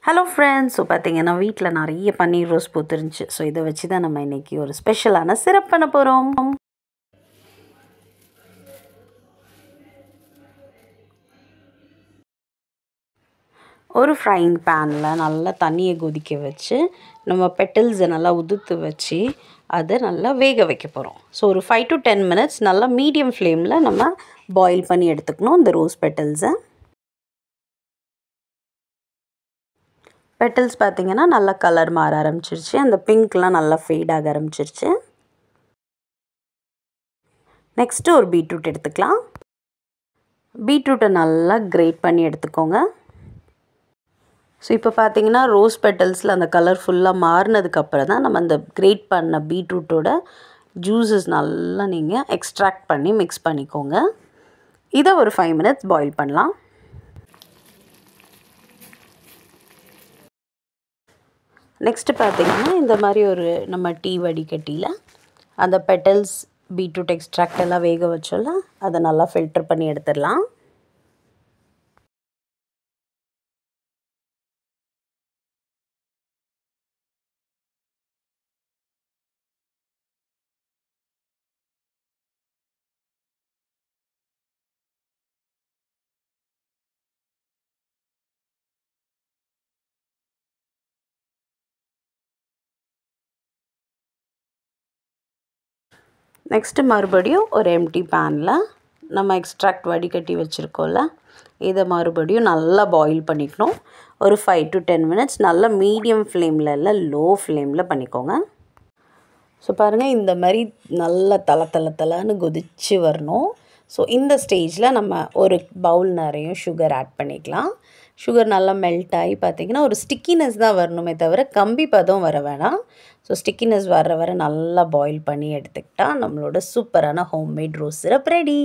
Hello friends. So பார்த்தீங்கன்னா வீட்டில் நிறைய பன்னீர் ரோஸ் பூத்துருந்துச்சு. ஸோ இதை வச்சு தான் நம்ம இன்றைக்கி ஒரு ஸ்பெஷலான சிரப் பண்ண போகிறோம். ஒரு ஃப்ரைங் பேனில் நல்லா தண்ணியை கொதிக்க வச்சு நம்ம பெட்டல்ஸை நல்லா உதுத்து வச்சு அதை நல்லா வேக வைக்க போகிறோம். ஸோ ஒரு 5 to 10 minutes நல்லா மீடியம் ஃப்ளேமில் நம்ம பாயில் பண்ணி எடுத்துக்கணும் இந்த ரோஸ் பெட்டல்ஸை. பெட்டல்ஸ் பார்த்திங்கன்னா நல்லா கலர் மாற ஆரம்பிச்சிருச்சு. அந்த பிங்க்லாம் நல்லா ஃபேட் ஆக ஆரம்பிச்சிருச்சு. நெக்ஸ்ட்டு ஒரு பீட்ரூட் எடுத்துக்கலாம். பீட்ரூட்டை நல்லா கிரேட் பண்ணி எடுத்துக்கோங்க. ஸோ இப்போ பார்த்திங்கன்னா ரோஸ் பெட்டல்ஸில் அந்த கலர் ஃபுல்லாக மாறினதுக்கப்புறம் தான் நம்ம அந்த கிரேட் பண்ண பீட்ரூட்டோட ஜூஸஸ் நல்லா நீங்கள் எக்ஸ்ட்ராக்ட் பண்ணி மிக்ஸ் பண்ணிக்கோங்க. இதை ஒரு 5 minutes பாயில் பண்ணலாம். நெக்ஸ்ட்டு பார்த்திங்கன்னா இந்த மாதிரி ஒரு நம்ம டீ வடிகட்டியில் அந்த பெட்டல்ஸ் பீட்ரூட் எக்ஸ்ட்ராக்ட் எல்லாம் வேக வச்சோல்ல அதை நல்லா ஃபில்டர் பண்ணி எடுத்துடலாம். நெக்ஸ்ட்டு மறுபடியும் ஒரு எம்டி பேனில் நம்ம எக்ஸ்ட்ராக்ட் வடிகட்டி வச்சுருக்கோம்ல இதை மறுபடியும் நல்லா பாயில் பண்ணிக்கணும். ஒரு 5 to 10 minutes நல்லா மீடியம் ஃப்ளேமில் இல்லை லோ ஃப்ளேமில் பண்ணிக்கோங்க. ஸோ பாருங்கள் இந்த மாதிரி நல்லா தலன்னு கொதித்து வரணும். ஸோ இந்த ஸ்டேஜில் நம்ம ஒரு பவுல் நிறைய சுகர் ஆட் பண்ணிக்கலாம். சுகர் நல்லா மெல்ட் ஆகி பார்த்திங்கன்னா ஒரு ஸ்டிக்கினஸ் தான் வரணுமே தவிர கம்பி பதம் வர வேணாம். ஸோ ஸ்டிக்கினஸ் வர நல்லா பாயில் பண்ணி எடுத்துக்கிட்டால் நம்மளோட சூப்பரான ஹோம்மேட் ரோஸ் சிரப் ரெடி.